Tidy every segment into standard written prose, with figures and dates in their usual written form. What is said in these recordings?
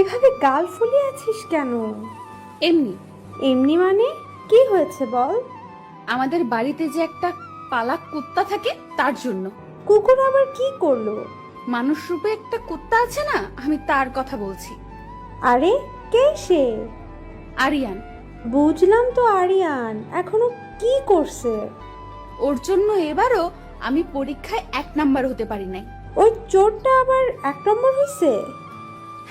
এভাবে গাল ফুলিয়ে আছিস কেন? এমনি। এমনি মানে কি হয়েছে বল? আমাদের বাড়িতে যে একটা পালা কুত্তা থাকে তার জন্য। কুকুর আবার কি করলো? মানুষ রূপে একটা কুত্তা আছে না, আমি তার কথা বলছি। আরে কে সে? আরিয়ান। বুঝলাম তো আরিয়ান, এখনো কি করছে? ওর জন্য এবারও আমি পরীক্ষায় 1 নাম্বার হতে পারি নাই। ওই চোরটা আবার 1 নম্বর হয়েছে?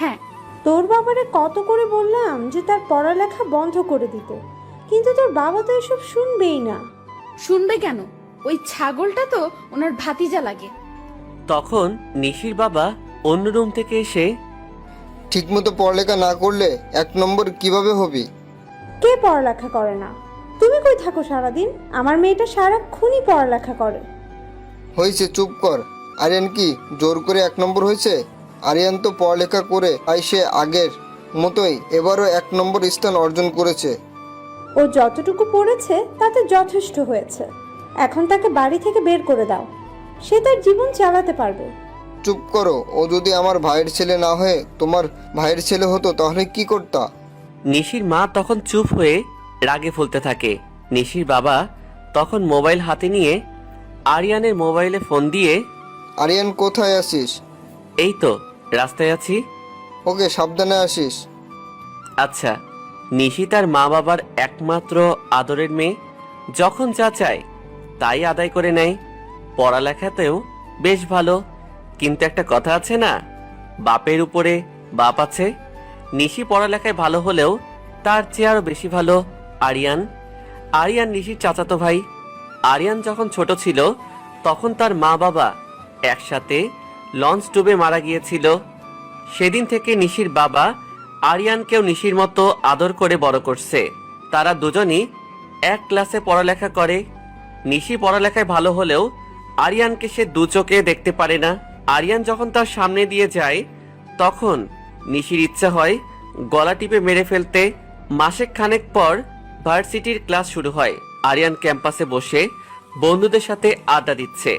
হ্যাঁ। তোর বাবারে কত করে বললাম যে তার পড়ালেখা বন্ধ করে দিতে, কিন্তু তোর বাবা তো এসব শুনবেই না। শুনবে কেন? ওই ছাগলটা তো ওনার ভাতিজা লাগে। তখন নিশির বাবা অন্য রুম থেকে এসে, ঠিকমতো পড়ালেখা না করলে 1 নম্বর কিভাবে হবি? কে পড়ালেখা করে না? তুমি কই থাকো সারাদিন? আমার মেয়েটা সারাক্ষণই পড়ালেখা করে। হয়েছে, চুপ কর। আরিয়ান কি জোর করে 1 নম্বর হয়েছে? আরিয়ান তো পড়ালেখা করে তাই সে আগের মতোই এবারও 1 নম্বর স্থান অর্জন করেছে। ও যতটুকু পড়েছে তাতে যথেষ্ট হয়েছে। এখন তাকে বাড়ি থেকে বের করে দাও, সে তার জীবন চালাতে পারবে। চুপ করো। ও যদি আমার ভাইয়ের ছেলে না হয়ে তোমার ভাইয়ের ছেলে হতো তাহলে কি করতা? নিশির মা তখন চুপ হয়ে রাগে ফুলতে থাকে। নিশির বাবা তখন মোবাইল হাতে নিয়ে আরিয়ানের মোবাইলে ফোন দিয়ে, আরিয়ান কোথায় আছিস? এই তো রাস্তায় আছি। ওকে, সাবধানে আসিস। আচ্ছা। নিশি তার মা বাবার একমাত্র আদরের মেয়ে, যখন যা চায় তাই আদায় করে নেয়। পড়ালেখাতেও বেশ ভালো, কিন্তু একটা কথা আছে না, বাপের উপরে বাপ আছে। নিশি পড়ালেখায় ভালো হলেও তার চেয়ে আরো বেশি ভালো আরিয়ান। আরিয়ান নিশির চাচাতো ভাই। আরিয়ান যখন ছোট ছিল তখন তার মা বাবা একসাথে লঞ্চ ডুবে মারা গিয়েছিল। সেদিন থেকে নিশির বাবা আরিয়ানকেও নিশির মতো আদর করে বড় করছে। তারা দুজনই এক ক্লাসে পড়ালেখা করে। নিশি পড়ালেখায় ভালো হলেও আরিয়ানকে সে দু চোখে দেখতে পারে না। আরিয়ান যখন তার সামনে দিয়ে যায় তখন নিশির ইচ্ছা হয় গলা টিপে মেরে ফেলতে। মাসেক খানেক পর ভার্সিটির ক্লাস শুরু হয়। আরিয়ান ক্যাম্পাসে বসে বন্ধুদের সাথে আড্ডা দিচ্ছে।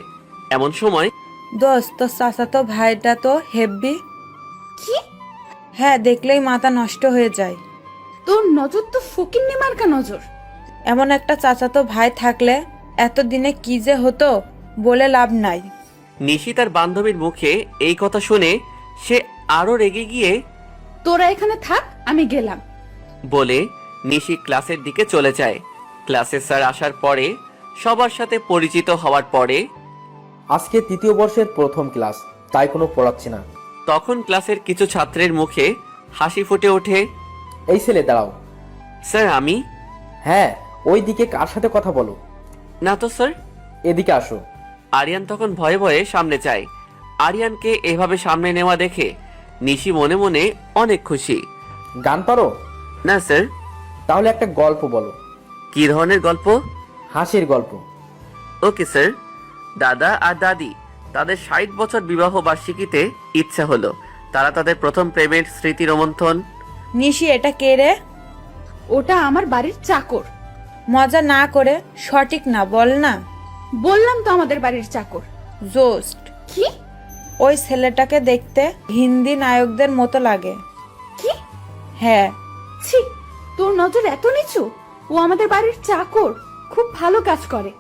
এমন সময়, দোস্ত, তোর চাচাতো ভাইটা তো হেব্বি। কি? হ্যাঁ, দেখলেই মাথা নষ্ট হয়ে যায়। তোর নজর তো ফকিন্নি মার্কা নজর। এমন একটা চাচাতো ভাই থাকলে এতদিনে কি যে হতো বলে লাভ নাই। নিশি তার বান্ধবীর মুখে এই কথা শুনে সে আরো রেগে গিয়ে, তোরা এখানে থাক, আমি গেলাম বলে নিশি ক্লাসের দিকে চলে যায়। ক্লাসে স্যার আসার পরে সবার সাথে পরিচিত হওয়ার পরে আজকে 3য় বর্ষের প্রথম ক্লাস, তাই কোনো পড়াচ্ছি না। তখন ক্লাসের কিছু ছাত্রের মুখে হাসি ফুটে ওঠে। এই ছেলে দাঁড়াও। স্যার আমি? হ্যাঁ, ওই দিকে কার সাথে কথা বলো? না তো স্যার। এদিকে আসো। আরিয়ান তখন ভয়ে ভয়ে সামনে যায়। আরিয়ানকে এভাবে সামনে নেওয়া দেখে নিশি মনে মনে অনেক খুশি। গান পারো? না স্যার। তাহলে একটা গল্প বলো। কি ধরনের গল্প? হাসির গল্প। Okay sir. দাদা আর দাদি তাদের 60 বছর বিবাহ বার্ষিকীতে ইচ্ছা হলো তারা তাদের প্রথম প্রেমের স্মৃতি রোমন্থন। নিশি, এটা কে রে? ওটা আমার বাড়ির চাকর। মজা না করে সঠিক না বল না। বললাম তো আমাদের বাড়ির চাকর। জোস্ট। কি? ওই ছেলেটাকে দেখতে হিন্দি নায়কদের মতো লাগে। কি? হ্যাঁ। ছি, তোর নজর এত নিচু? ও আমাদের বাড়ির চাকর, খুব ভালো কাজ করে।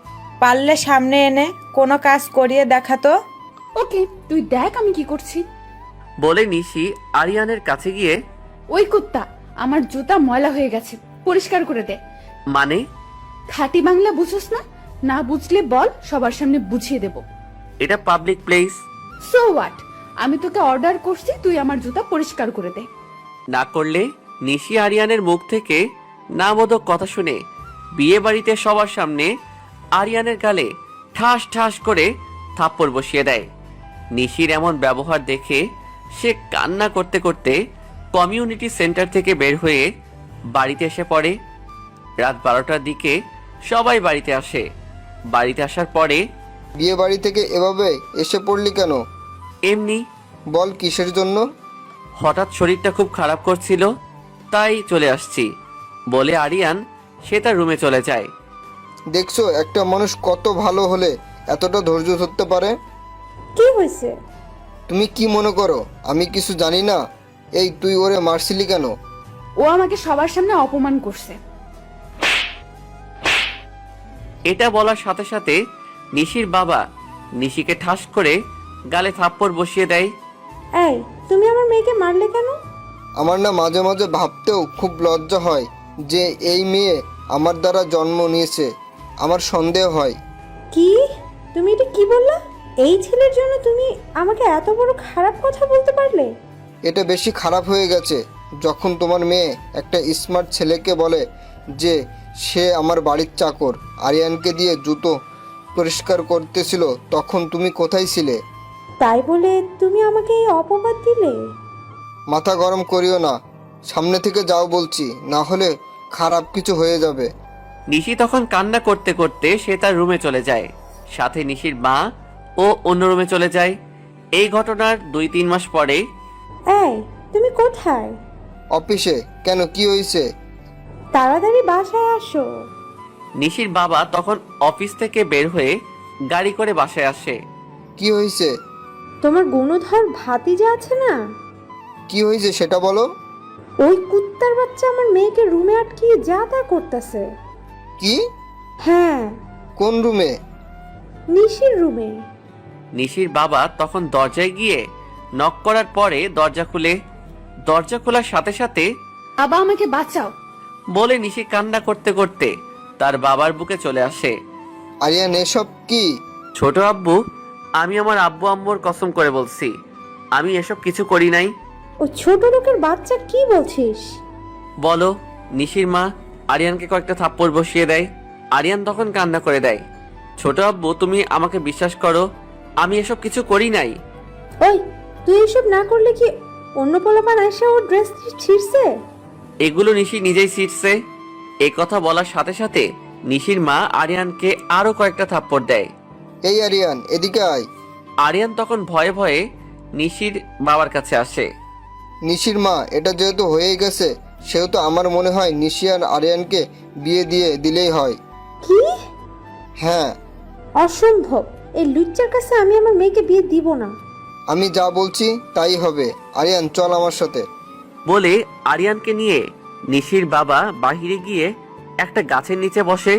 পারলে সামনে এনে কোনো কাজ করিয়ে দেখাতো। ওকে, তুই দেখ আমি কি করছি। বলে নিশি আরিয়ানের কাছে গিয়ে, ওই কুত্তা, আমার জুতা ময়লা হয়ে গেছে, পরিষ্কার করে দে। মানে? খাঁটি বাংলা বুঝোস না? না বুঝলে বল, সবার সামনে বুঝিয়ে দেব। এটা পাবলিক প্লেস। So what? আমি তোকে অর্ডার করছি, তুই আমার জুতা পরিষ্কার করে দে। না করলে নিশি আরিয়ানের মুখ থেকে নাবোধক কথা শুনে বিয়ে বাড়িতে সবার সামনে আরিয়ানের গালে ঠাস ঠাস করে থাপ্পড় বসিয়ে দেয়। নিশির এমন ব্যবহার দেখে সে কান্না করতে করতে কমিউনিটি সেন্টার থেকে বের হয়ে বাড়িতে এসে পড়ে। রাত 12টার দিকে সবাই বাড়িতে আসে। বাড়িতে আসার পরে, বিয়ে বাড়ি থেকে এভাবে এসে পড়লি কেন? এমনি। বল, কিসের জন্য? হঠাৎ শরীরটা খুব খারাপ করছিল, তাই চলে আসছি, বলে আরিয়ান সে তার রুমে চলে যায়। দেখছো একটা মানুষ কত ভালো হলে এতটা ধৈর্য ধরতে পারে? কি হয়েছে? তুমি কি মনে করো আমি কিছু জানি না? এই তুই ওরে মারছিলি কেন? ও আমাকে সবার সামনে অপমান করছে। এটা বলার সাথে সাথে নিশির বাবা নিশিকে ঠাস করে গালে থাপ্পড় বসিয়ে দেয়। এই, তুমি আমার মেয়েকে মারলে কেন? আমার না মাঝে মাঝে ভাবতেও খুব লজ্জা হয় যে এই মেয়ে আমার দ্বারা জন্ম নিয়েছে। আমার সন্দেহ হয়। কি? তুমি এটা কি বললা? এই ছেলের জন্য তুমি আমাকে এত বড় খারাপ কথা বলতে পারলে? এটা বেশি খারাপ হয়ে গেছে যখন তোমার মেয়ে একটা স্মার্ট ছেলেকে বলে যে সে আমার বাড়ির চাকর, আরিয়ানকে দিয়ে জুতো পরিষ্কার করতেছিল, তখন তুমি কোথায় ছিলে? তাই বলে তুমি আমাকে এই অপবাদ দিলে? মাথা গরম করিও না, সামনে থেকে যাও বলছি, না হলে খারাপ কিছু হয়ে যাবে। নিশি তখন কান্না করতে করতে সে তার রুমে চলে যায়। সাথে নিশির মা ও অন্য রুমে চলে যায়। এই ঘটনার 2-3 মাস পরে এই, তুমি কোথায়? অফিসে। কেন, কি হয়েছে? তাড়াতাড়ি বাসায় আসো। নিশির বাবা তখন অফিস থেকে বের হয়ে গাড়ি করে বাসায় আসে। কি হয়েছে? তোমার গুণধর ভাতিজা আছে না, কি হয়েছে সেটা বলো। ওই কুত্তার বাচ্চা আমার মেয়েকে রুমে আটকিয়ে যা তা করতেছে। কি? হ্যাঁ, কোন রুমে? নিশির রুমে। নিশির বাবা তখন দরজায় গিয়ে নক করার পরে দরজা খুলে, দরজা খোলার সাথে সাথে বাবা আমাকে বাঁচাও বলে নিশি কান্না করতে করতে তার বাবার বুকে চলে আসে। আরিয়ান, এসব কি? ছোট আব্বু, আমি আমার আব্বু আম্মুর কসম করে বলছি আমি এসব কিছু করি নাই। ও ছোট লোকের বাচ্চা, কি বলছিস? বলো। নিশির মা আরিয়ানকে কয়েকটা থাপ্পড় বসিয়ে দেয়। আরিয়ান তখন কান্না করে দেয়। ছোট আব্বু, তুমি আমাকে বিশ্বাস করো, আমি এসব কিছু করি নাই। ওই, তুই এসব না করলে কি অন্য পোলাপান এসে ওর ড্রেস ছিঁড়ছে? এগুলো নিশি নিজেই ছিটছে। এই কথা বলার সাথে সাথে নিশির মা আরিয়ানকে আরো কয়েকটা থাপ্পড় দেয়। এই আরিয়ান, এদিকে আয়। আরিয়ান তখন ভয়ে ভয়ে নিশির বাবার কাছে আসে। নিশির মা, এটা যেহেতু হয়ে গেছে সেহেতু আমার মনে হয় নিশি আর আরিয়ানকে বিয়ে দিয়ে দিলেই হয়। কি? হ্যাঁ, অসম্ভব! এই লুচ্চার কাছে আমি আমার মেয়েকে বিয়ে দিব না। আমি যা বলছি তাই হবে। আরিয়ান, চল আমার সাথে। বলে আরিয়ানকে নিয়ে নিশির বাবা বাহিরে গিয়ে একটা গাছের নিচে বসে।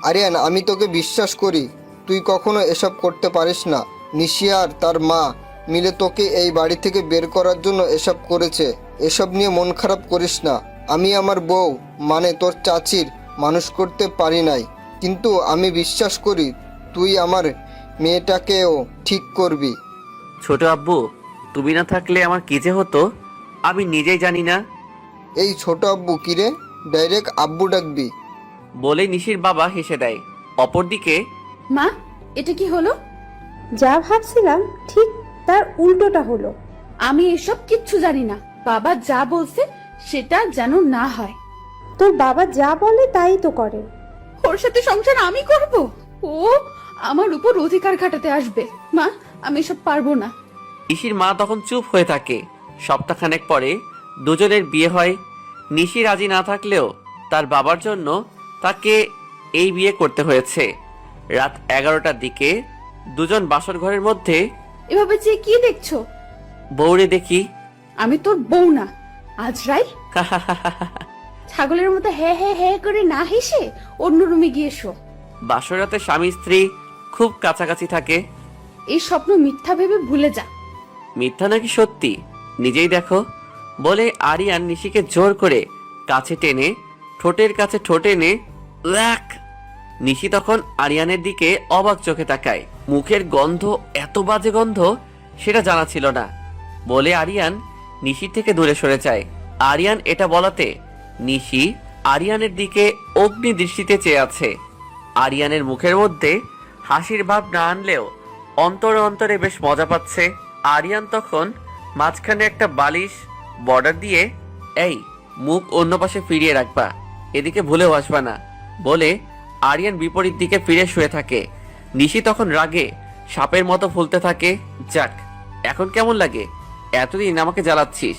আরিয়ান, আমি তোকে বিশ্বাস করি, তুই কখনো এসব করতে পারিস না। নিশি আর তার মা মিলে তোকে এই বাড়ি থেকে বের করার জন্য এসব করেছে। এসব নিয়ে মন খারাপ করিস না। আমি আমার বউ মানে তোর চাচির মানুষ করতে পারি নাই, কিন্তু আমি বিশ্বাস করি তুই আমার মেয়েটাকেও ঠিক করবি। ছোট আব্বু, তুমি না থাকলে আমার কি যে হতো আমি নিজেই জানি না। এই ছোট আব্বু কিরে, ডাইরেক্ট আব্বু ডাকবি? বলে নিশির বাবা হেসে দেয়। অপরদিকে মা, এটা কি হলো? যা ভাবছিলাম ঠিক তার উল্টোটা হলো। আমি এসব কিচ্ছু জানি না। বাবা যা বলছে সেটা যেন না হয়। তোর বাবা যা বলে তাই তো করে। ওর সাথে সংসার আমি করব? ও আমার উপর অধিকার খাটাতে আসবে। মা, আমি এসব পারবো না। নিশির মা তখন চুপ হয়ে থাকে। সপ্তাহখানেক পরে দুজনের বিয়ে হয়। নিশি রাজি না থাকলেও তার বাবার জন্য তাকে এই বিয়ে করতে হয়েছে। রাত 11টার দিকে দুজন বাসর ঘরের মধ্যে এভাবে যে কি দেখছো? বউরে দেখি। আমি তোর বউ না, আজরাইল। ছাগলের মতো হ্যাঁ হ্যাঁ হ্যাঁ করে না হেসে অন্য রুমে গিয়ে শো। বাসরাতে স্বামী স্ত্রী খুব কাছাকাছি থাকে। এই স্বপ্ন মিথ্যা ভেবে ভুলে যা। মিথ্যা নাকি সত্যি নিজেই দেখো। বলে আরিয়ান নিশিকে জোর করে কাছে টেনে ঠোঁটের কাছে ঠোঁট এনে উয়াক। নিশি তখন আরিয়ানের দিকে অবাক চোখে তাকায়। মুখের গন্ধ এত বাজে গন্ধ সেটা জানা ছিল না। বলে আরিয়ান নিশির থেকে দূরে সরে যায়। আরিয়ান এটা বলাতে নিশি আরিয়ানের দিকে অগ্নি দৃষ্টিতে চেয়ে আছে। আরিয়ানের মুখের মধ্যে হাসির ভাব না আনলেও অন্তরে অন্তরে বেশ মজা পাচ্ছে। আরিয়ান তখন মাঝখানে একটা বালিশ বর্ডার দিয়ে, এই মুখ অন্য পাশে ফিরিয়ে রাখবা, এদিকে ভুলেও আসবা না, বলে আরিয়ান বিপরীত দিকে ফিরে শুয়ে থাকে। নিশি তখন রাগে সাপের মতো ফুলতে থাকে। যাক, এখন কেমন লাগে? এতদিন আমাকে জ্বালাচ্ছিস,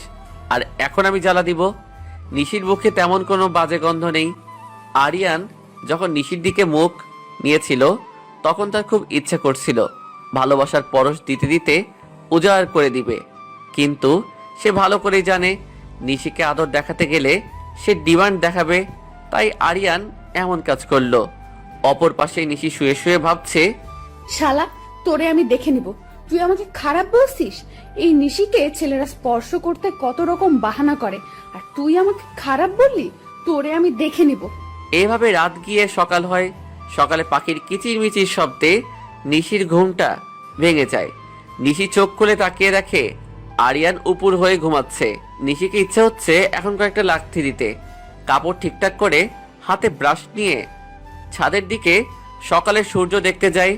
আর এখন আমি জ্বালা দিব? নিশির মুখে তেমন কোনো বাজে গন্ধ নেই। আরিয়ান যখন নিশির দিকে মুখ নিয়েছিল তখন তার খুব ইচ্ছা করছিল ভালোবাসার পরশ দিতে দিতে উজাড় করে দিবে, কিন্তু সে ভালো করেই জানে নিশিকে আদর দেখাতে গেলে সে ডিমান্ড দেখাবে, তাই আরিয়ান এমন কাজ করলো। অপর পাশে নিশি শুয়ে শুয়ে ভাবছে, শালা, তোরে আমি দেখে নিব। তুই আমাকে খারাপ বলছিস? এই নিশিকে ছেলেরা স্পর্শ করতে কত রকম বাহানা করে, আর তুই আমাকে খারাপ বললি? তোরে আমি দেখে নিব। এভাবে রাত গিয়ে সকাল হয়। সকালে পাখির কিচিরমিচির শব্দে নিশির ঘুমটা ভেঙে যায়। নিশি চোখ খুলে তাকিয়ে দেখে আরিয়ান উপুর হয়ে ঘুমাচ্ছে। নিশিকে ইচ্ছে হচ্ছে এখন কয়েকটা লাথি দিতে। কাপড় ঠিকঠাক করে হাতে ব্রাশ নিয়ে ছাদের দিকে সকালের সূর্য দেখতে যায়।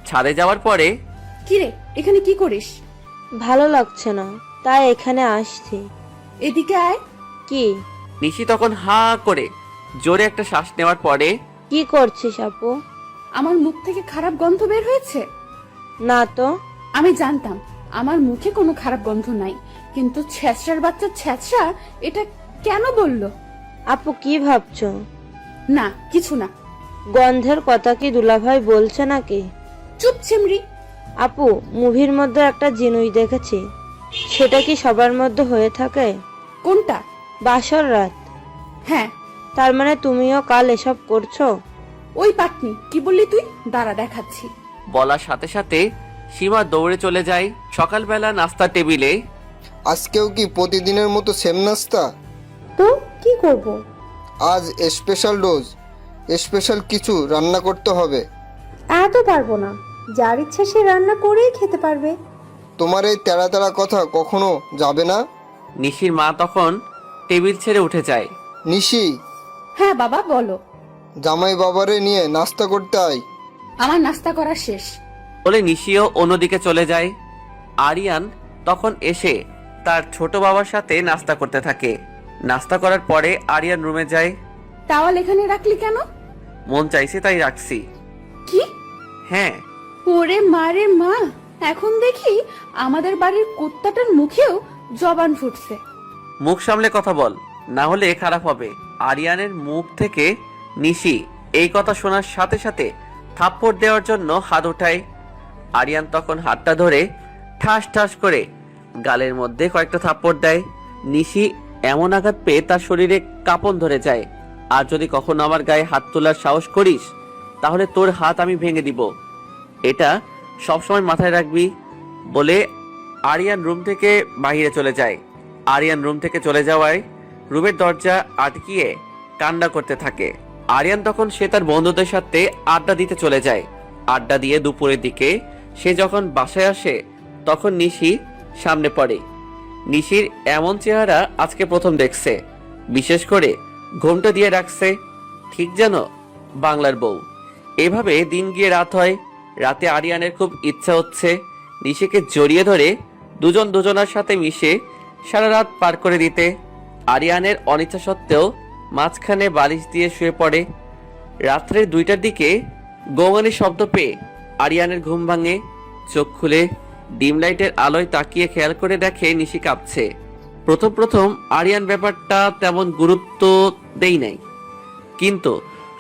ছাদে যাওয়ার পরে, কিরে, এখানে কি করিস? ভালো লাগছে না, তাই এখানে আসছি। এদিকে আয়। কি? নিশি তখন হা করে জোরে একটা শ্বাস নেওয়ার পরে, কি করছিস আপু? আমার মুখ থেকে খারাপ গন্ধ বের হয়েছে? না তো। আমি জানতাম আমার মুখে কোনো খারাপ গন্ধ নাই, কিন্তু ছ্যাঁচড়ার বাচ্চা ছ্যাঁচড়া এটা কেন বললো? আপু কি ভাবছো? না, কিছু না। গন্ধের কথা কি দুলাভাই বলছে নাকি? চুপ চিমড়ি। আপু, মুভির মধ্যে একটা জিনুই দেখেছি, সেটা কি সবার মধ্যে হয়ে থাকে? কোনটা? বাসর রাত। হ্যাঁ। তার মানে তুমিও কাল এসব করছো? ওই পাটনি, কি বললি তুই? দাঁড়া দেখাচ্ছি। বলার সাথে সাথে সীমা দৌড়ে চলে যায়। সকালবেলা নাস্তা টেবিলে আজকেও কি প্রতিদিনের মতো সেম নাস্তা? তো কি করব? আজ স্পেশাল ডোজ, স্পেশাল কিছু রান্না করতে হবে। এত পারবো না। যার ইচ্ছা সে রান্না করেই খেতে পারবে। তোমার এই তেড়া তেড়া কথা কখনো যাবে না। নিশির মা তখন টেবিল ছেড়ে উঠে যায়। নিশি, হ্যাঁ বাবা, বলো। জামাই বাবারে নিয়ে নাস্তা করতে আয়। আমার নাস্তা করা শেষ। বলে নিশিও অন্যদিকে চলে যায়। আরিয়ান তখন এসে তার ছোট বাবার সাথে নাস্তা করতে থাকে। নাস্তা করার পরে আরিয়ান রুমে যায়। টাওয়াল এখানে রাখলি কেন? মন চাইছে তাই রাখছি। কি? হ্যাঁ। ওরে মারে মা, এখন দেখি আমাদের বাড়ির কুত্তাটার মুখেও জবান ফুটছে। মুখ সামলে কথা বল, না হলে খারাপ হবে। আরিয়ানের মুখ থেকে নিশি এই কথা শোনার সাথে সাথে থাপ্পড় দেওয়ার জন্য হাত উঠায়। আরিয়ান তখন হাতটা ধরে ঠাস ঠাস করে গালের মধ্যে কয়েকটা থাপ্পড় দেয়। নিশি এমন আঘাত পেয়ে তার শরীরে কাঁপন ধরে যায়। আর যদি কখনো আমার গায়ে হাত তোলার সাহস করিস, তাহলে তোর হাত আমি ভেঙে দিব, এটা সবসময় মাথায় রাখবি। বলে আরিয়ান রুম থেকে বাইরে চলে যায়। আরিয়ান রুম থেকে চলে যাওয়ায় রুমের দরজা আটকিয়ে কান্না করতে থাকে। আরিয়ান তখন সে তার বন্ধুদের সাথে আড্ডা দিতে চলে যায়। আড্ডা দিয়ে দুপুরের দিকে সে যখন বাসায় আসে, তখন নিশি সামনে পড়ে। নিশির এমন চেহারা আজকে প্রথম দেখছে। বিশেষ করে ঘোমটা দিয়ে রাখছে, ঠিক যেন বাংলার বউ। এভাবে দিন গিয়ে রাত হয়। রাতে আরিয়ানের খুব ইচ্ছা হচ্ছে নিশিকে জড়িয়ে ধরে দুজন দুজনার সাথে মিশে সারা রাত পার করে দিতে। আরিয়ানের অনিচ্ছা সত্ত্বেও মাঝখানে বালিশ দিয়ে শুয়ে পড়ে। রাত্রে 2টার দিকে গোঙানির শব্দ পেয়ে আরিয়ানের ঘুম ভাঙে। চোখ খুলে ডিম লাইটের আলোয় তাকিয়ে খেয়াল করে দেখে নিশি কাঁপছে। প্রথম প্রথম আরিয়ান ব্যাপারটা তেমন গুরুত্ব দেই নাই, কিন্তু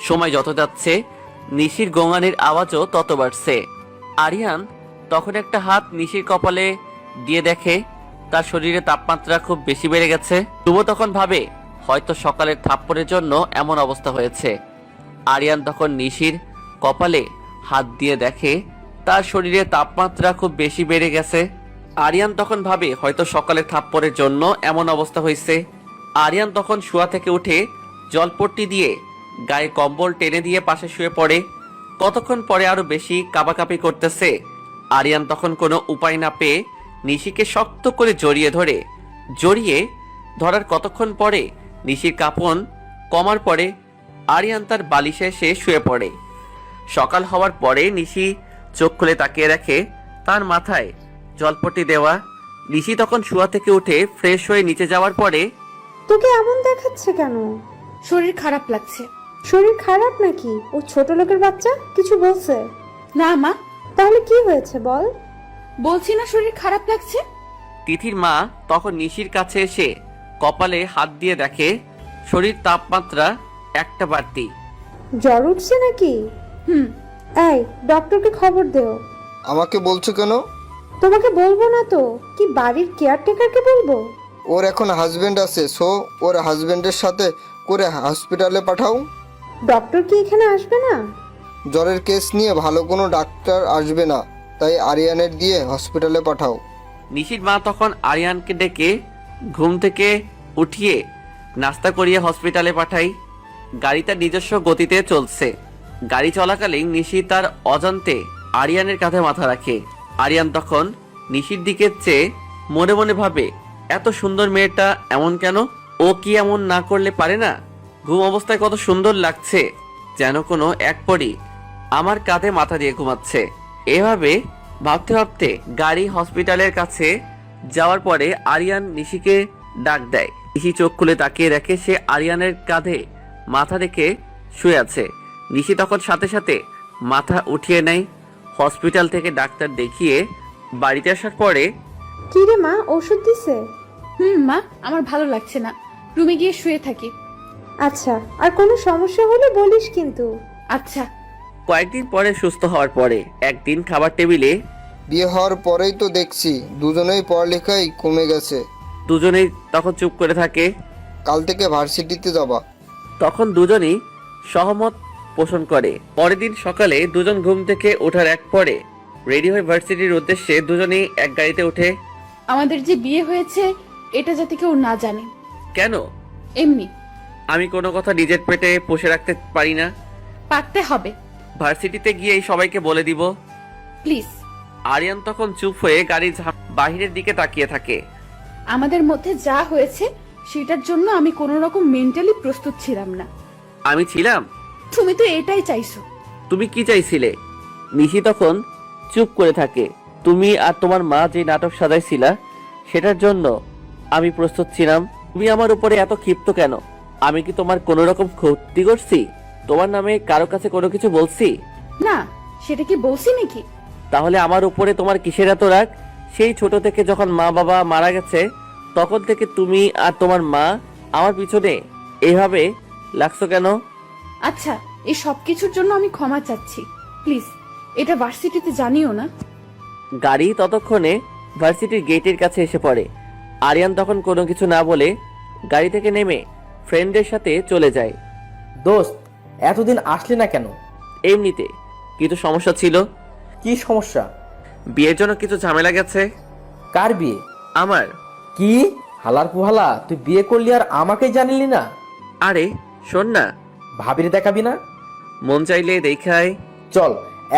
সময় যত যাচ্ছে নিশির গোঙানির আওয়াজও তত বাড়ছে। আরিয়ান তখন একটা হাত নিশির কপালে দিয়ে দেখে তার শরীরে তাপমাত্রা খুব বেশি বেড়ে গেছে। শুভ তখন ভাবে হয়তো সকালের থাপ্পড়ের জন্য এমন অবস্থা হয়েছে। আরিয়ান তখন নিশির কপালে হাত দিয়ে দেখে তার শরীরে তাপমাত্রা খুব বেশি বেড়ে গেছে। আরিয়ান তখন ভাবে হয়তো সকালের থাপ্পড়ের জন্য এমন অবস্থা হয়েছে। আরিয়ান তখন শোয়া থেকে উঠে জলপট্টি দিয়ে গায়ে কম্বল টেনে দিয়ে পাশে শুয়ে পড়ে। কতক্ষণ পরে আরো বেশি কাঁপাকাঁপি করতেছে। আরিয়ান তখন কোনো উপায় না পেয়ে নিশিকে শক্ত করে জড়িয়ে ধরার কতক্ষণ পরে নিশির কাঁপন কমার পরে আরিয়ান তার বালিশে এসে শুয়ে পড়ে। সকাল হওয়ার পরে নিশি চোখ খুলে তাকিয়ে দেখে তার মাথায় জলপট্টি দেওয়া। নিশি তখন শোয়া থেকে উঠে ফ্রেশ হয়ে নিচে যাওয়ার পরে, তোকে এমন দেখাচ্ছে কেন? শরীর খারাপ লাগছে। শরীর খারাপ নাকি? ও ছোট লোকের বাচ্চা, কিছু বলছে? না মা। তাহলে কি হয়েছে বল? বলছি না শরীর খারাপ লাগছে। তিথির মা তখন নিশির কাছে এসে কপালে হাত দিয়ে দেখে শরীর তাপমাত্রা একটা বাড়তি। জ্বর উঠছে নাকি? হুম। এই, ডক্টরকে খবর দেও। আমাকে বলছো কেন? তোমাকে বলবো না তো কি বাড়ির কেয়ারটেকারকে বলবো? ওর এখন হাজবেন্ড আছে, সো ওর হাজবেন্ডের সাথে করে হসপিটালে পাঠাও। ডক্টর কি এখানে আসবে না? জ্বরের কেস নিয়ে ভালো কোনো ডাক্তার আসবে না, তাই আরিয়ানের দিয়ে হসপিটালে পাঠাও। নিশির মা তখন আরিয়ানকে ডেকে ঘুম থেকে উঠিয়ে নাস্তা করিয়ে হসপিটালে পাঠাই। গাড়ি তার নিজস্ব গতিতে চলছে। গাড়ি চলাকালীন নিশি তার অজান্তে আরিয়ানের কাঁধে মাথা রাখে। আরিয়ান তখন নিশির দিকে চেয়ে মনে মনে ভাবে, এত সুন্দর মেয়েটা এমন কেন? ও কি এমন না করলে পারে না? ঘুম অবস্থায় কত সুন্দর লাগছে, যেন কোনো এক পরী আমার কাঁধে মাথা দিয়ে ঘুমাচ্ছে। এভাবে ভাবতে ভাবতে গাড়ি হসপিটালের কাছে যাওয়ার পরে আরিয়ান নিশিকে ডাক দেয়। নিশি চোখ খুলে তাকিয়ে দেখে সে আরিয়ানের কাঁধে মাথা রেখে শুয়ে আছে। নিশি তখন সাথে সাথে মাথা উঠিয়ে নেয়। হসপিটাল থেকে ডাক্তার দেখিয়ে বাড়িতে আসার পরে, কি রে মা, ওষুধ দিছে? মা, আমার ভালো লাগছে না, রুমে গিয়ে শুয়ে থাকি। আচ্ছা, আর কোনো সমস্যা হলে বলিস কিন্তু। আচ্ছা। কয়েকদিন পরে সুস্থ হওয়ার পরে একদিন খাবার টেবিলে বিয়ে হওয়ার পরেই তো দেখছি দুজনেই পড়ালেখায় কমে গেছে। দুজনেই তখন চুপ করে থাকে। কাল থেকে ভার্সিটিতে যাবা। তখন দুজনই সহমত পোষণ করে। পরের দিন সকালে দুজন ঘুম থেকে ওঠার এক পরে রেডি হয়ে ভার্সিটির উদ্দেশ্যে দুজনেই এক গাড়িতে ওঠে। আমাদের যে বিয়ে হয়েছে এটা যাতে কেউ না জানে। কেন? এমনি। আমি কোনো কথা নিজের পেটে পুষে রাখতে পারি না। পারতে হবে। ভার্সিটিতে গিয়ে সবাইকে বলে দিব। প্লিজ। আরিয়ান তখন চুপ হয়ে গাড়ির বাহিরের দিকে তাকিয়ে থাকে। আমাদের মধ্যে যা হয়েছে সেটার জন্য আমি কোনো রকম মেন্টালি প্রস্তুত ছিলাম না। আমি ছিলাম। তুমি তো এটাই চাইছো। তুমি কি চাইছিলে? নিশি তখন চুপ করে থাকে। তুমি আর তোমার মা যে নাটক সাজাইছিলা সেটার জন্য আমি প্রস্তুত ছিলাম। তুমি আমার উপরে এত ক্ষিপ্ত কেন? আমি কি তোমার কোনো রকম ক্ষতি করছি? তোমার নামে কারো কাছে কোনো কিছু বলছি? না, সেটা কি বলছি নাকি? তাহলে আমার উপরে তোমার কিসের এত রাগ? সেই ছোট থেকে যখন মা বাবা মারা গেছে তখন থেকে তুমি আর তোমার মা আমার পিছনে এইভাবে লাগছো কেন? আচ্ছা, এই সব কিছুর জন্য আমি ক্ষমা চাচ্ছি। প্লিজ এটা ভার্সিটিতে জানিও না। গাড়ি ততক্ষণে ভার্সিটির গেটের কাছে এসে পড়ে। আরিয়ান তখন কোনো কিছু না বলে গাড়ি থেকে নেমে ফ্রেন্ডের সাথে চলে যায়। দোস্ত, এতদিন আসলি না কেন? এমনিতে কিছু সমস্যা ছিল। কি সমস্যা? বিয়ের জন্য কিছু ঝামেলা গেছে। কার বিয়ে? আমার। কি হালার পুহালা, তুই বিয়ে করলি আর আমাকে জানিলি না? আরে শোন না, ভাবির দেখাবি না? মন চাইলে দেখায়। চল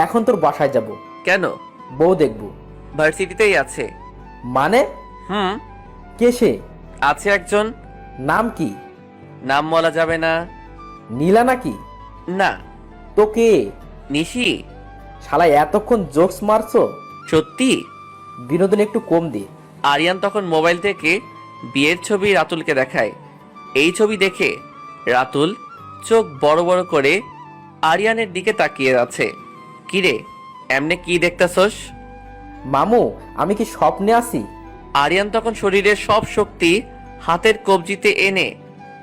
এখন তোর বাসায় যাব। কেন? বউ দেখবো। ভার্সিটিতেই আছে। মানে? হুম, কে সে? আছে একজন। নাম কি? নাম বলা যাবে না। নীলা নাকি? না। তো কে? নিশি। শালা এতক্ষণ জোকস মারছো? সত্যি? বিনোদন একটু কম দে। আরিয়ান তখন মোবাইল থেকে বিয়ের ছবি রাতুলকে দেখায়। এই ছবি দেখে রাতুল চোখ বড় বড় করে আরিয়ানের দিকে তাকিয়ে আছে। কিরে, এমনে কি দেখতাছস? মামু, আমি কি স্বপ্নে আছি? আরিয়ান তখন শরীরের সব শক্তি হাতের কবজিতে এনে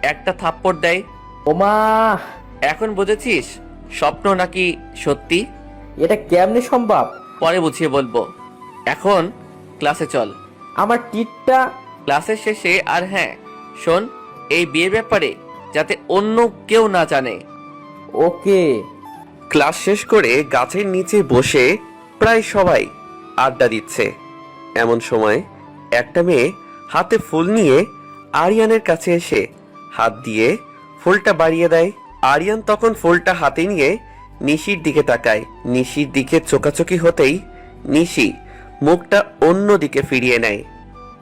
একটা থাপ্পড় দেয়। ওমা, এখন বুঝেছিস স্বপ্ন নাকি সত্যি? এটা কেমনে সম্ভব? পরে বুঝিয়ে বলবো। এখন ক্লাসে চল। আমার টিটটা। ক্লাসের শেষে আর হ্যাঁ শোন, এই বিয়ের ব্যাপারে যাতে অন্য কেউ না জানে। ওকে। ক্লাস শেষ করে গাছের নিচে বসে প্রায় সবাই আড্ডা দিচ্ছে। এমন সময় একটা মেয়ে হাতে ফুল নিয়ে আরিয়ানের কাছে এসে হাত দিয়ে ফুলটা বাড়িয়ে দেয়। আরিয়ান তখন ফুলটা হাতে নিয়ে নিশির দিকে তাকায়। নিশির দিকে চোকাচোকি হতেই নিশি মুখটা অন্য দিকে ফিরিয়ে নেয়।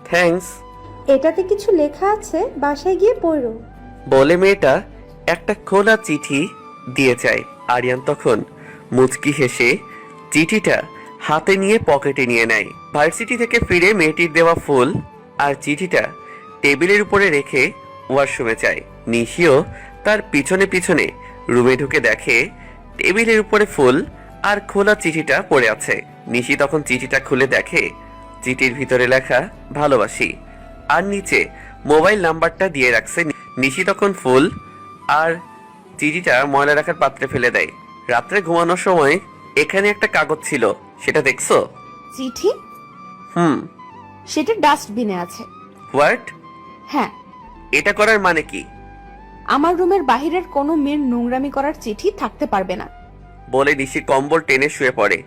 থ্যাঙ্কস। এটাতে কিছু লেখা আছে, বাসায় গিয়ে পড়ো বলে মেয়েটা একটা খোলা চিঠি দিয়ে যায়। আরিয়ান তখন মুচকি হেসে চিঠিটা হাতে নিয়ে পকেটে নিয়ে নেয়। ভার্সিটি থেকে ফিরে মেয়েটির দেওয়া ফুল আর চিঠিটা টেবিলের উপরে রেখে ওয়াশরুমে যায়। নিশিও তার পিছনে পিছনে রুমে ঢুকে দেখে টেবিলের উপরে ফুল আর খোলা চিঠিটা পড়ে আছে। নিশি তখন চিঠিটা খুলে দেখে চিঠির ভিতরে লেখা ভালোবাসি আর নিচে মোবাইল নাম্বারটা দিয়ে রাখছে। নিশি তখন ফুল আর চিঠিটা ময়লা রাখার পাত্রে ফেলে দেয়। রাত্রে ঘুমানোর সময় এখানে একটা কাগজ ছিল, সেটা দেখছো? চিঠি? হুম। সেটা ডাস্টবিনে আছে। হোয়াট? হ্যাঁ, এটা করার মানে কি? আমার রুমের বাহিরের কোনো মেয়ের নোংরামি করার চিঠি থাকতে পারবে না। বলে নিশি কম্বল টেনে শুয়ে পড়ে।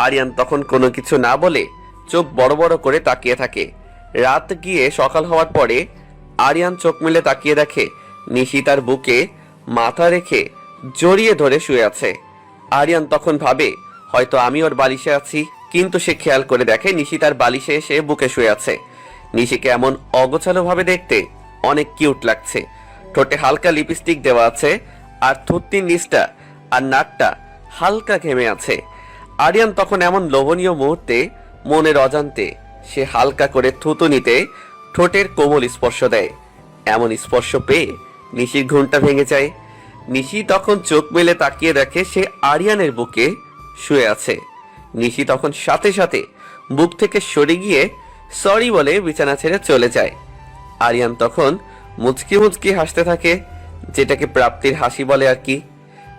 আরিয়ান তখন কোনো কিছু না বলে চোখ বড় বড় করে তাকিয়ে থাকে। রাত গিয়ে সকাল হওয়ার পরে আরিয়ান চোখ মেলে তাকিয়ে দেখে নিশি তার বুকে মাথা রেখে জড়িয়ে ধরে শুয়ে আছে। আরিয়ান তখন ভাবে হয়তো আমি ওর বালিশে আছি, কিন্তু সে খেয়াল করে দেখে নিশি তার বালিশে এসে বুকে শুয়ে আছে। নিশিকে এমন অগোছালো ভাবে দেখতে অনেক কিউট লাগছে। ঠোঁটে হালকা লিপস্টিক দেওয়া আছে, আর থুতনির নিচটা আর নাকটা হালকা ঘেমে আছে। আরিয়ান তখন এমন লোভনীয় মুহূর্তে মনের অজান্তে সে হালকা করে থুতুনিতে ঠোঁটের কোমল স্পর্শ দেয়। এমন স্পর্শ পেয়ে নিশির ঘুমটা ভেঙে যায়। নিশি তখন চোখ মেলে তাকিয়ে দেখে সে আরিয়ানের বুকে শুয়ে আছে। নিশি তখন সাথে সাথে বুক থেকে সরে গিয়ে সরি বলে বিছানা ছেড়ে চলে যায়। আরিয়ান তখন মুচকি মুচকি হাসতে থাকে, যেটাকে প্রাপ্তির হাসি বলে আর কি।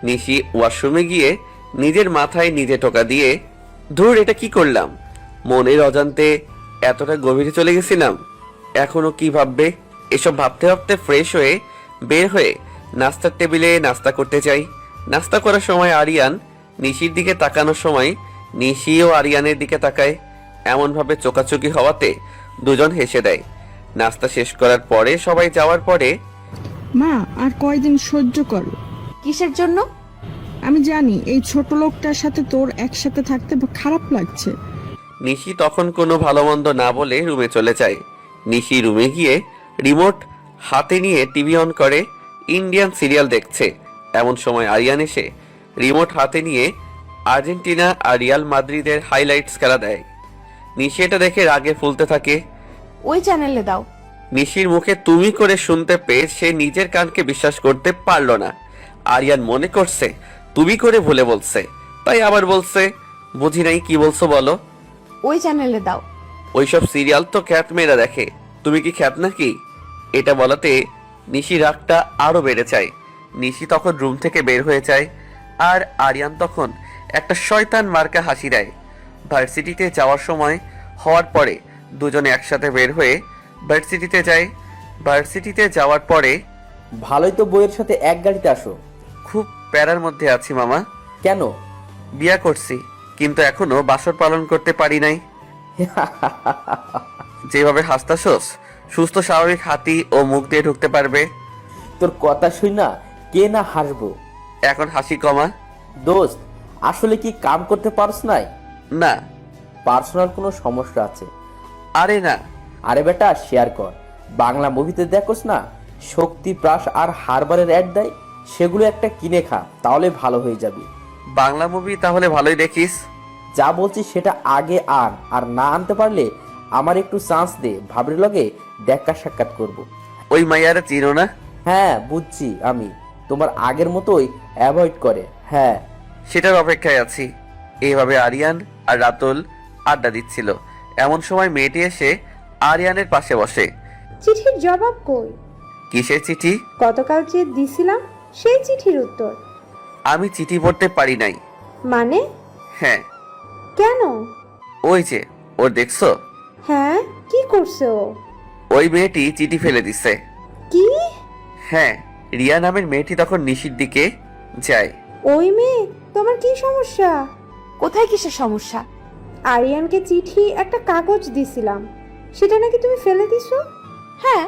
নিশি ওয়াশরুমে গিয়ে নিজের মাথায় নিজে টোকা দিয়ে, ধুর এটা কি করলাম, মনের অজান্তে এতটা গভীরে চলে গেছিলাম, এখনো কি ভাববে, এসব ভাবতে ভাবতে ফ্রেশ হয়ে বের হয়ে নাস্তার টেবিলে নাস্তা করতে যাই। নাস্তা করার সময় আরিয়ান নিশির দিকে তাকানোর সময় নিশি ও আরিয়ানের দিকে তাকায়। এমন ভাবে চোকাচুকি হওয়াতে দুজন হেসে দেয়। নাস্তা শেষ করার পরে সবাই যাওয়ার পরে, মা আর কয়দিন সহ্য কর। কিসের জন্য? আমি জানি এই ছোট লোকটার সাথে তোর একসাথে থাকতে খারাপ লাগছে। নিশি তখন কোনো ভালো মন্দ না বলে রুমে চলে যায়। নিশি রুমে গিয়ে রিমোট হাতে নিয়ে টিভি অন করে ইন্ডিয়ান সিরিয়াল দেখছে। এমন সময় আরিয়ান এসে রিমোট হাতে নিয়ে আর্জেন্টিনা আর রিয়াল মাদ্রিদের হাইলাইটস খেলা দেয়। নিশি এটা দেখে রাগে ফুলতে থাকে। ওই চ্যানেলে দাও। নিশির মুখে তুমি করে শুনতে পেয়ে সে নিজের কানকে বিশ্বাস করতে পারল না। আরিয়ান মনে করছে তুমি করে ভুলে বলছে, তাই আবার বলছে, বুঝি নাই কি বলছো বলো। ওই চ্যানেলে দাও। ওইসব সিরিয়াল তো খ্যাত মেয়েরা দেখে, তুমি কি খ্যাত নাকি? এটা বলাতে নিশি রাগটা আরো বেড়ে যায়। নিশি তখন রুম থেকে বের হয়ে যায়, আর আরিয়ান তখন একটা শয়তান মার্কা হাসি দেয়। ভার্সিটিতে যাওয়ার সময় হওয়ার পরে দুজনে একসাথে বের হয়ে ভার্সিটিতে যায়। ভার্সিটিতে যাওয়ার পরে, ভালোই তো বইয়ের সাথে এক গাড়িতে আসো। খুব প্যারার মধ্যে আছি মামা। কেন? বিয়া করছি, কিন্তু এখনো বাসর পালন করতে পারি নাই। যেভাবে হাসতাছোস, সুস্থ স্বাভাবিক হাতি ও মুখ দিয়ে ঢুকতে পারবে। তোর কথা শুই না কে না হাসবো। এখন হাসি কমা। দোস্ত, আসলে কি কাম করতে পারস নাই? না। পার্সোনাল কোনো সমস্যা আছে? আরে না। আরে বেটা শেয়ার কর। বাংলা মুভিতে দেখোস না শক্তি প্রাস আর হারবারের অ্যাড দেয়, সেগুলো একটা কিনে খা, তাহলে ভালো হয়ে যাবে। বাংলা মুভি তাহলে ভালোই দেখিস। যা বলছি সেটা আগে আন, আর না আনতে পারলে আমার একটু চান্স দে, ভাবির লগে দেখা সাক্ষাৎ করব। ওই মাইয়ারা চিনো না? হ্যাঁ বুঝছি, আমি তোমার আগের মতোই অ্যাভয়েড করে। হ্যাঁ, সেটার অপেক্ষায় আছি। এইভাবে আরিয়ান আর রাতুল আড্ডা দিচ্ছিল। এমন সময় মেয়েটি এসে আরিয়ানের পাশে বসে। চিঠির জবাব কই? কিসের চিঠি? গতকাল যে দিছিলাম সেই চিঠির উত্তর। আমি চিঠি পড়তে পারি নাই। মানে? হ্যাঁ। কেন? ওই যে ওর দেখছো? হ্যাঁ, কি করছে ও? ওই মেয়েটি চিঠি ফেলে দিছে। কি? হ্যাঁ, রিয়া নামের মেয়েটি তখন নিশির দিকে যায়। ওই মেয়ে? তোমার কি সমস্যা? কোথায় কিসের সমস্যা? আরিয়ানকে চিঠি একটা কাগজ দিছিলাম, সেটা নাকি তুমি ফেলে দিছো? হ্যাঁ।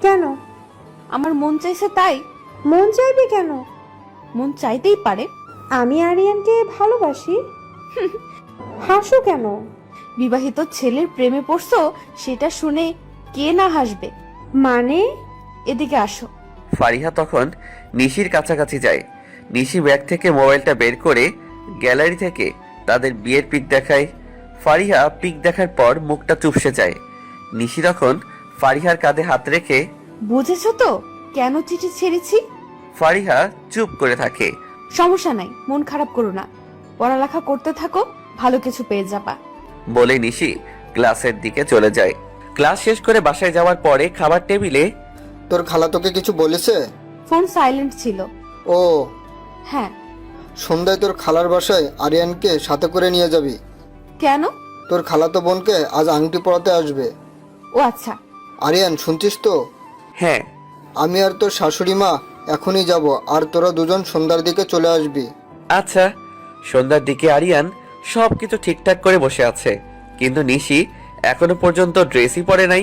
কেন? আমার মন চাইছে তাই। মন চাইবে কেন? মন চাইতেই পারে। আমি আরিয়ানকে ভালোবাসি। হাসো কেন? বিবাহিত ছেলের প্রেমে পড়ছো, সেটা শুনে কে না হাসবে? মানে? এদিকে আসো। ফারিহা তখন নিশির কাছাকাছি যায়। নিশি ব্যাগ থেকে মোবাইলটা বের করে গ্যালারি থেকে তাদের বিয়ের পিক দেখায়। ফারিহা পিক দেখার পর মুখটা চুপসে যায়। নিশি তখন ফারিহার কাঁধে হাত রেখে, বুঝেছো তো কেন চিঠি ছেড়েছি? ফারিহা চুপ করে থাকে। সমস্যা নাই, মন খারাপ করো না, পড়ালেখা করতে থাকো, ভালো কিছু পেয়ে যাবা। বলে নিশি ক্লাসের দিকে চলে যায়। ক্লাস শেষ করে বাসায় যাওয়ার পরে খাবার টেবিলে, তোর খালা তোকে কিছু বলেছে? ফোন সাইলেন্ট ছিল। ও, হ্যাঁ। সন্ধ্যায় তোর খালার বাসায় আরিয়ানকে সাথে করে নিয়ে যাবি। কেন? তোর খালাতো বোনকে আজ আংটি পরাতে আসবে। ও আচ্ছা। আরিয়ান শুনছিস তো? হ্যাঁ। আমি আর তোর শাশুড়ি মা এখনই যাব, আর তোরা দুজন সন্ধ্যার দিকে চলে আসবি। আচ্ছা। সন্ধ্যার দিকে আরিয়ান সবকিছু ঠিকঠাক করে বসে আছে, কিন্তু নিশি এখনো পর্যন্ত ড্রেসই পরে নাই।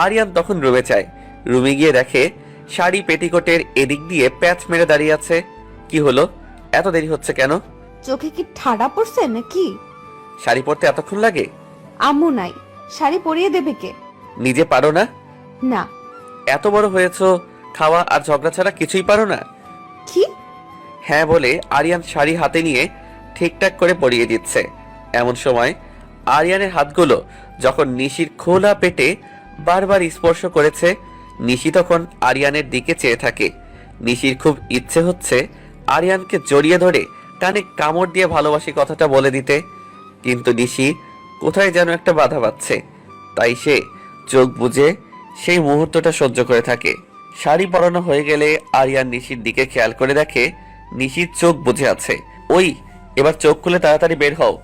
আরিয়ান তখন রুমে যায়। রুমে গিয়ে দেখে শাড়ি পেটিকোটের এদিক দিয়ে প্যাচ মেরে দাঁড়িয়ে আছে। কি হলো, এত দেরি হচ্ছে কেন? চোখে কি ঠাড়া পড়ছে নাকি? শাড়ি পরতে এতক্ষণ লাগে? আম্মু নাই, শাড়ি পরিয়ে দেবে কে? নিজে পারো না? না। এত বড় হয়েছো, খাওয়া আর ঝগড়া ছাড়া কিছুই পারো না? কি? হ্যাঁ বলে আরিয়ান শাড়ি হাতে নিয়ে ঠিকঠাক করে পরিয়ে দিচ্ছে। এমন সময় আরিয়ানের হাতগুলো যখন নিশির খোলা পেটে বারবার স্পর্শ করেছে, নিশি তখন আরিয়ানের দিকে চেয়ে থাকে। নিশির খুব ইচ্ছে হচ্ছে আরিয়ানকে জড়িয়ে ধরে কানে কামড় দিয়ে ভালোবাসি কথাটা বলে দিতে, কিন্তু নিশি কোথায় যেন একটা বাধা পাচ্ছে। তাই সে চোখ বুজে সেই মুহূর্তটা সহ্য করে থাকে। শাড়ি পরানো হয়ে গেলে আরিয়ান নিশির দিকে খেয়াল করে দেখে নিশির চোখ বুজে আছে। ওই, এবার চোখ খুলে তাড়াতাড়ি বের হও।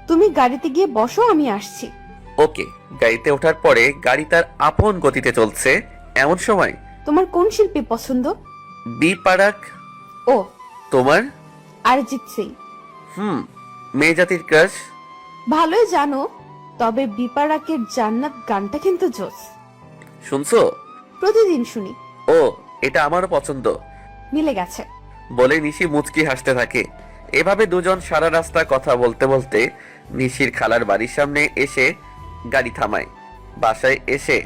তুমি গাড়িতে গিয়ে বসো, আমি আসছি। ওকে। গাড়িতে ওঠার পরে গাড়ি তার আপন গতিতে চলছে। এমন সময় তোমার কোন শিল্পী পছন্দ? বি পারাক। ও, তোমার? অরিজিৎ সিং। মেয়ে জাতির ক্রাশ। ভালোই জানো, তবে বিপারাকের জান্নাত গানটা কিন্তু জোস। শুনছো? প্রতিদিন শুনি। ও, এটা আমারও পছন্দ। মিলে গেছে। বলে নিশি মুচকি হাসতে থাকে। এভাবে দুজন সারা রাস্তা কথা বলতে বলতে নিশির খালার বাড়ির সামনে এসে গাড়ি থামায়। বাসায় এসে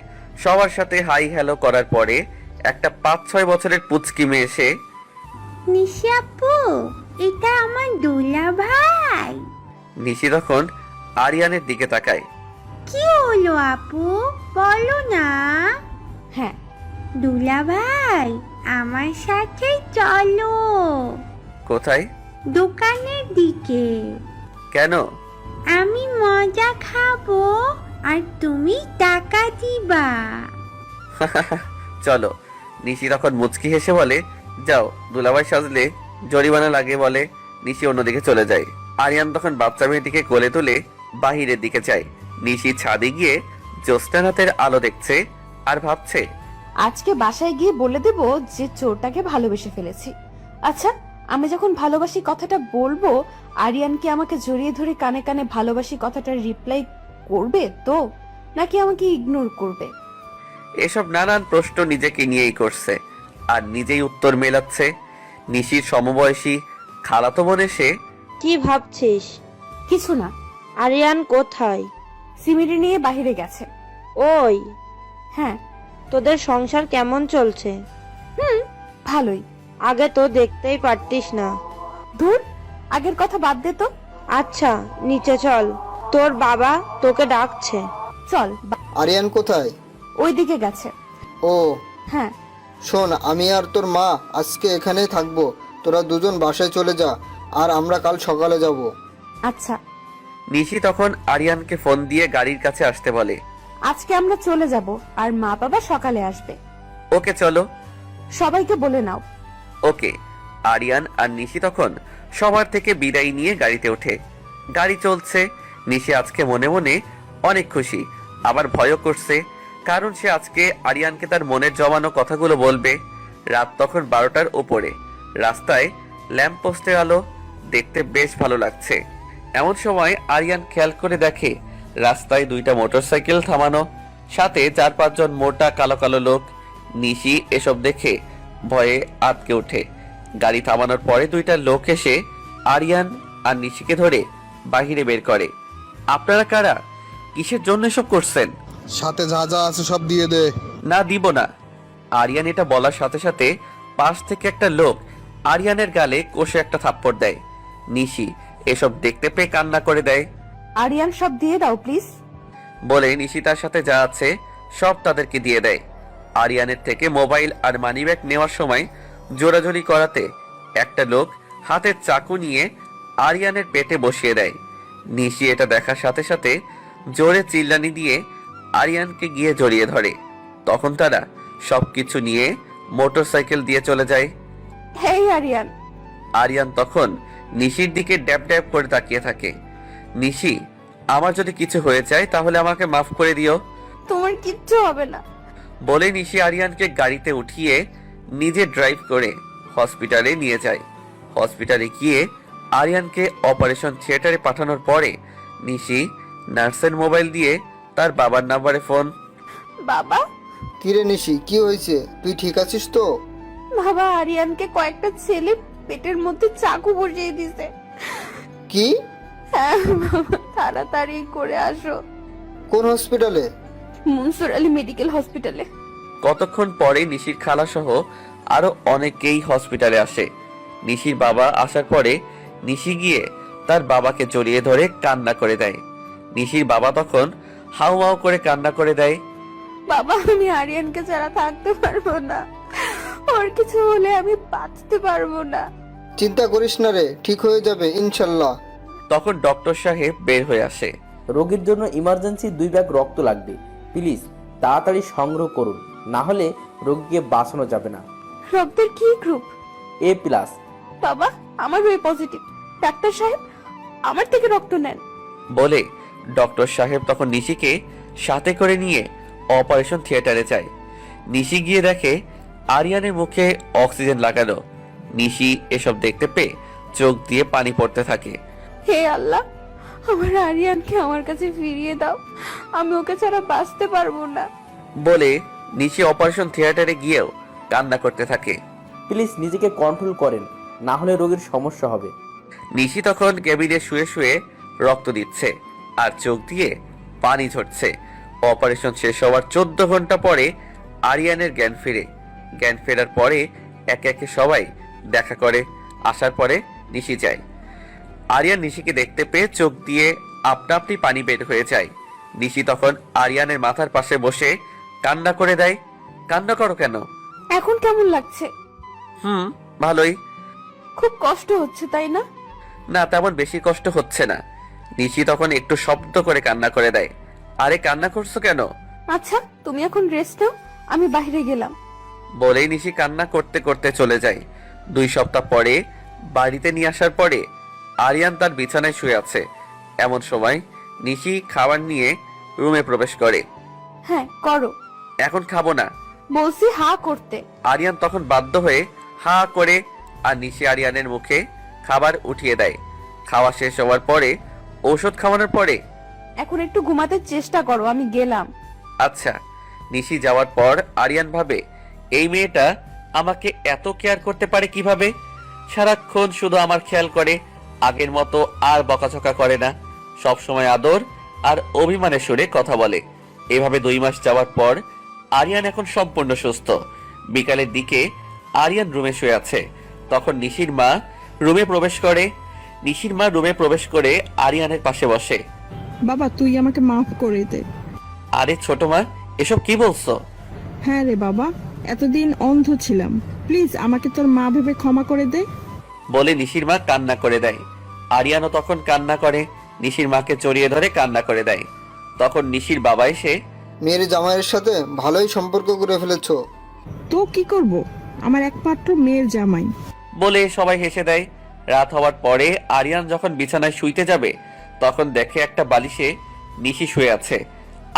সবার সাথে হাই হ্যালো করার পরে একটা 5-6 বছরের পুচকি মেয়ে এসে, নিশি আপু, এটা আমার দুলা ভাই। নিশি তখন আরিয়ানের দিকে তাকায়। কি হলো আপু, বলো না। হ্যাঁ। দুলা ভাই, আমার সাথে চলো কোথায়? দোকানের দিকে। কেন? আমি মজা খাবো আর তুমি টাকা দিবা। চলো। নিশি তখন মুচকি হেসে বলে, যাও, দুলাভাই সাজলে জরিমানা লাগে বলে। নিশি অন্যদিকে চলে যায়। আরিয়ান তখন বাচ্চা মেয়েটিকে কোলে তুলে বাহিরের দিকে যায়। নিশি ছাদে গিয়ে জ্যোৎস্নারাতের আলো দেখছে আর ভাবছে, আজকে বাসায় গিয়ে বলে দেব যে চোরটাকে ভালোবেসে ফেলেছি। আচ্ছা, আমি যখন ভালোবাসি কথাটা বলবো, আরিয়ান কি আমাকে জড়িয়ে ধরে কানে কানে ভালোবাসি কথাটা রিপ্লাই করবে তো, নাকি আমাকে ইগনোর করবে? এসব নানান প্রশ্ন নিজেকে নিয়েই করছে আর নিজেই উত্তর মেলাচ্ছে। নিশির সমবয়সী খালাতো বোন এসে, কি ভাবছিস? কিছু না। আরিয়ান কোথায়? সিমিরি নিয়ে বাহিরে গেছে। ওই, হ্যাঁ। তোদের সংসার কেমন চলছে? ভালোই। আগে তো দেখতেই পারতিস না। ধুর, আগের কথা বাদ দে তো। আচ্ছা, নিচে চল, তোর বাবা তোকে ডাকছে। চল। আরিয়ান কোথায়? ওইদিকে গেছে। ও, হ্যাঁ। শোন, আমি আর তোর মা আজকে এখানেই থাকবো। তোরা দুজন বাসায় চলে যা, আর আমরা কাল সকালে যাব। আচ্ছা। নিশি তখন আরিয়ানকে ফোন দিয়ে গাড়ির কাছে আসতে বলে। আজকে আমরা চলে যাব আর মা বাবা সকালে আসবে। ওকে, চলো। সবাইকে বলে নাও। ওকে। আরিয়ান আর নিশি তখন সবার থেকে বিদায় নিয়ে গাড়িতে ওঠে। গাড়ি চলছে। নিশি আজকে মনে মনে অনেক খুশি, আবার ভয়ও করছে, কারণ সে আজকে আরিয়ানকে তার মনের জমানো কথাগুলো বলবে। রাত তখন 12টার উপরে। রাস্তায় ল্যাম্প পোস্টের আলো দেখতে বেশ ভালো লাগছে। এমন সময় আরিয়ান খেয়াল করে দেখে রাস্তায় 2টা মোটরসাইকেল থামানো, সাথে 4-5 জন মোটা কালো কালো লোক। নিশি এসব দেখে ভয়ে আটকে ওঠে। গাড়ি থামানোর পরে 2টা লোক এসে আরিয়ান আর নিশিকে ধরে বাহিরে বের করে। আপনারা কারা? কিসের জন্য এসব করছেন? সাথে যা যা আছে সব দিয়ে দে। না, দিব না। আরিয়ান এটা বলার সাথে সাথে পাশ থেকে একটা লোক আরিয়ানের গালে কষে একটা থাপ্পড় দেয়। নিশি এসব দেখতে পেয়ে কান্না করে দেয়। আরিয়ান, সব দিয়ে দাও প্লিজ। বলে নিশি তার সাথে যা আছে সব তাদেরকে দিয়ে দেয়। আরিয়ানের থেকে মোবাইল আর মানিব্যাগ নেওয়ার সময় জোরাজোরি করাতে একটা লোক হাতের চাকু নিয়ে আরিয়ানের পেটে বসিয়ে দেয়। নিশি এটা দেখার সাথে সাথে জোরে চিল্লানি দিয়ে আরিয়ানকে গিয়ে জড়িয়ে ধরে। তখন তারা সবকিছু নিয়ে মোটরসাইকেল দিয়ে চলে যায়। হেই আরিয়ান। আরিয়ান তখন নিশির দিকে ড্যাব ড্যাব করে তাকিয়ে থাকে। নিশি, আমার যদি কিছু হয়ে যায় তাহলে আমাকে মাফ করে দিও। তোমার কিচ্ছু হবে না। বলে নিশি আরিয়ানকে গাড়িতে উঠিয়ে নিজে ড্রাইভ করে হসপিটালে নিয়ে যায়। হসপিটালে গিয়ে আরিয়ানকে অপারেশন থিয়েটারে পাঠানোর পরে নিশি নার্সের মোবাইল দিয়ে তার বাবার নাম্বারে ফোন। বাবা, কিরে নিশি, কি হয়েছে? তুই ঠিক আছিস তো? বাবা, আরিয়ানকে কয়েকটা ছেলে পেটের মধ্যে চাকু বসিয়ে দিছে। কি? হ্যাঁ বাবা, তাড়াতাড়ি করে আসো। কোন হসপিটালে? মনসুর আলী মেডিকেল হসপিটালে। কতক্ষণ পরে নিশির খালা সহ আরো অনেকেই হসপিটালে আসে। নিশির বাবা আসার পরে নিশি গিয়ে তার বাবাকে জড়িয়ে ধরে কান্না করে দেয়। নিশির বাবা তখন হাউ মাউ করে কান্না করে দেয়। বাবা, আমি আরিয়ানকে ছাড়া থাকতে পারবো না। ওর কিছু হলে আমি বাঁচতে পারবো না। চিন্তা করিস না রে, ঠিক হয়ে যাবে ইনশাল্লাহ। তখন ডক্টর সাহেব বের হয়ে আসে। রোগীর জন্য ইমার্জেন্সি 2 ব্যাগ রক্ত লাগবে, প্লিজ তাড়াতাড়ি সংগ্রহ করুন, না হলে রোগীকে বাঁচানো যাবে না। রক্তের কি গ্রুপ? A+। বাবা, আমার ওই পজিটিভ। ডাক্তার সাহেব, আমার থেকে রক্ত নেন। বলে ডক্টর সাহেব তখন নিশিকে সাথে করে নিয়ে অপারেশন থিয়েটারে যায়। নিশি গিয়ে দেখে আরিয়ানের মুখে অক্সিজেন লাগানো। নিশি এসব দেখতে পেয়ে চোখ দিয়ে পানি পড়তে থাকে। হে আল্লাহ, আমার আরিয়ানকে আমার কাছে ফিরিয়ে দাও। আমি ওকে ছাড়া বাঁচতে পারবো না। বলে নিশি অপারেশন থিয়েটারে গিয়েও কান্না করতে থাকে। প্লিজ নিজেকে কন্ট্রোল করেন, না হলে রোগীর সমস্যা হবে। নিশি তখন কেবিনে শুয়ে শুয়ে রক্ত দিচ্ছে আর চোখ দিয়ে পানি ঝরছে। অপারেশন শেষ হওয়ার 14 ঘন্টা পরে আরিয়ানের জ্ঞান ফিরে। জ্ঞান ফেরার পরে একে একে সবাই দেখা করে। আসার পরে নিশি যায়। আরিয়ান নিশিকে দেখতে পেয়ে চোখ দিয়ে আপনা আপনি পানি বের হয়ে যায়। নিশি তখন আরিয়ানের মাথার পাশে বসে কান্না করে দেয়। কান্না করো কেন? এখন কেমন লাগছে? ভালোই। খুব কষ্ট হচ্ছে, তাই না? না, তেমন বেশি কষ্ট হচ্ছে না। নিশি তখন একটু শব্দ করে কান্না করে দেয়। আরে কান্না করছো কেন? আচ্ছা, তুমি এখন রেস্ট নাও, আমি বাইরে গেলাম। বলেই নিশি কান্না করতে করতে চলে যায়। 2 সপ্তাহ পরে বাড়িতে নিয়ে আসার পরে আরিয়ান তার বিছানায় শুয়ে আছে। এমন সময় নিশি খাবার নিয়ে রুমে প্রবেশ করে। হ্যাঁ, করো। এখন খাবো না বলছি হা করতে। আরিয়ান তখন বাধ্য হয়ে হা করে আর নিশি আরিয়ানের মুখে খাবার উঠিয়ে দেয়। খাওয়া শেষ হওয়ার পরে ঔষধ খাওয়ানোর পরে এখন একটু ঘুমাতে চেষ্টা করো, আমি গেলাম। আচ্ছা। নিশি যাওয়ার পর আরিয়ান ভাবে, এই মেয়েটা আমাকে এত কেয়ার করতে পারে কিভাবে? সারাক্ষণ শুধু আমার খেয়াল করে, আগের মতো আর বকাঝকা করে না। সব সময় আদর আর অভিমানের সুরে কথা বলে। এভাবে 2 মাস যাওয়ার পর আরিয়ান এখন সম্পূর্ণ সুস্থ। বিকালের দিকে আরিয়ান রুমে শুয়ে আছে। তখন নিশির মা রুমে প্রবেশ করে। নিশির মা রুমে প্রবেশ করে আরিয়ানের পাশে বসে। বাবা, তুই আমাকে মাফ করে দে। আরে ছোট মা, এসব কি বলছো? হ্যাঁ রে বাবা, এতদিন অন্ধ ছিলাম, প্লিজ আমাকে তোর মা ভেবে ক্ষমা করে দে। বলে নিশির মা কান্না করে দেয়। আরিয়ানও তখন কান্না করে, নিশির মাকে জড়িয়ে ধরে কান্না করে দেয়। তখন নিশির বাবা এসে, মেয়ের জামাইয়ের সাথে ভালোই সম্পর্ক করে ফেলেছো। তো কি করব, আমার একমাত্র মেয়ের জামাই। বলে সবাই হেসে দেয়। রাত হওয়ার পরে আরিয়ান যখন বিছানায় শুইতে যাবে তখন দেখে একটা বালিশে নিশি শুয়ে আছে।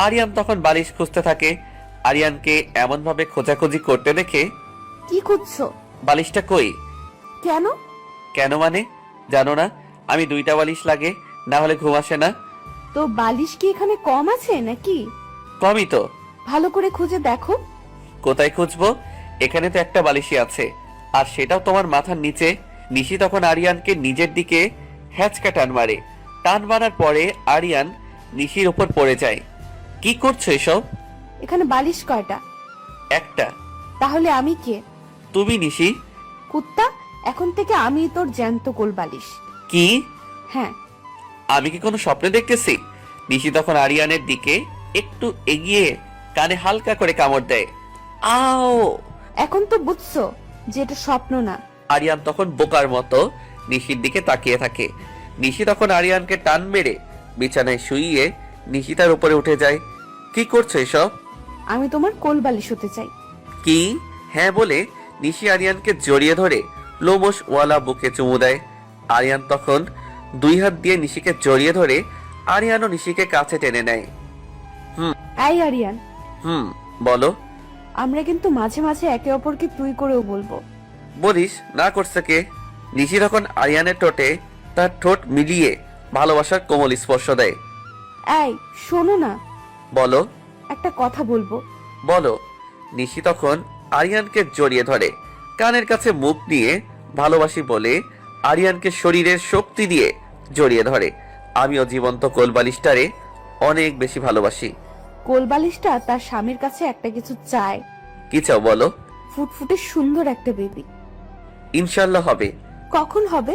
আরিয়ান তখন বালিশ খুঁজতে থাকে। আরিয়ানকে এমন ভাবে খোঁজাখুঁজি করতে দেখে, কি খুঁজছো? বালিশটা কই? কেন? কেন মানে? জানো না আমি 2টা বালিশ লাগে, না হলে ঘুম আসে না। তো বালিশ কি এখানে কম আছে নাকি? কমই তো। ভালো করে খুঁজে দেখো। কোথায় খুঁজবো? এখানে তো একটা বালিশই আছে, আর সেটাও তোমার মাথার নিচে। নিশি তখন আরিয়ানকে নিজের দিকে হ্যাচকা টান মারে। টান মারার পরে আরিয়ান নিশির উপর পড়ে যায়। কি করছো এসব? এখানে বালিশ কয়টা? একটা। তাহলে আমি কে? তুমি নিশি। কুত্তা, এখন থেকে আমি তোর জ্যান্ত কোল বালিশ। কি? হ্যাঁ। আমি কি কোনো স্বপ্নে দেখতেছি? নিশি তখন আরিয়ানের দিকে একটু এগিয়ে কানে হালকা করে কামড় দেয়। আও! এখন তো বুঝছো যে এটা স্বপ্ন না। আরিয়ান তখন বোকার মতো নিশির দিকে তাকিয়ে থাকে। নিশি তখন আরিয়ানকে টান মেরে বিছানায় শুইয়ে নিশি তার উপরে উঠে যায়। কি করছো এসব? আমি তোমার কোল বালিশ হতে চাই। কি? হ্যাঁ বলে নিশি আরিয়ানকে জড়িয়ে ধরে লোমশ ওয়ালা বুকে চুমু দেয়। আরিয়ান তখন 2 হাত দিয়ে নিশিকে জড়িয়ে ধরে আরিয়ানও নিশিকে কাছে টেনে নেয়। এই আরিয়ান, বলো। আমরা কিন্তু মাঝে মাঝে একে অপরকে তুই করেও বলবো। বলিস না করছে কে? নিশি তখন আরিয়ানের ঠোঁটে তার ঠোঁট মিলিয়ে ভালোবাসার কোমল স্পর্শ দেয়। এই শোনো না, বলো। একটা কথা বলবো। বলো। নিশি তখন আরিয়ানকে জড়িয়ে ধরে, কানের কাছে মুখ নিয়ে ভালোবাসি বলে আরিয়ানকে শরীরের শক্তি দিয়ে জড়িয়ে ধরে। আমিও জীবন্ত কোলবালিশটারে অনেক বেশি ভালোবাসি। কোলবালিশটা তার স্বামীর কাছে একটা কিছু চায়। কি চাও বলো? ফুটফুটে সুন্দর একটা বেবি। ইনশাল্লাহ হবে। কখন হবে?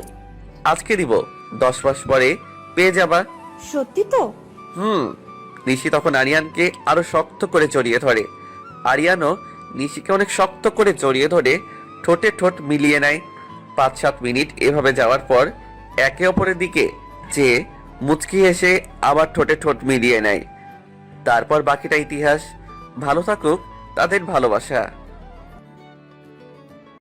আজকে দিব, 10 মাস পরে পেয়ে যাবা। সত্যি তো? নিশি তখন আরিয়ানকে আরো শক্ত করে জড়িয়ে ধরে। আরিয়ানও নিশিকে অনেক শক্ত করে জড়িয়ে ধরে ঠোঁটে ঠোঁট মিলিয়ে নেয়। 5-7 মিনিট এভাবে যাওয়ার পর একে অপরের দিকে যে মুচকি এসে আবার ঠোঁটে ঠোঁট মিলিয়ে নেয়। তারপর বাকিটা ইতিহাস। ভালো থাকুক তাদের ভালোবাসা।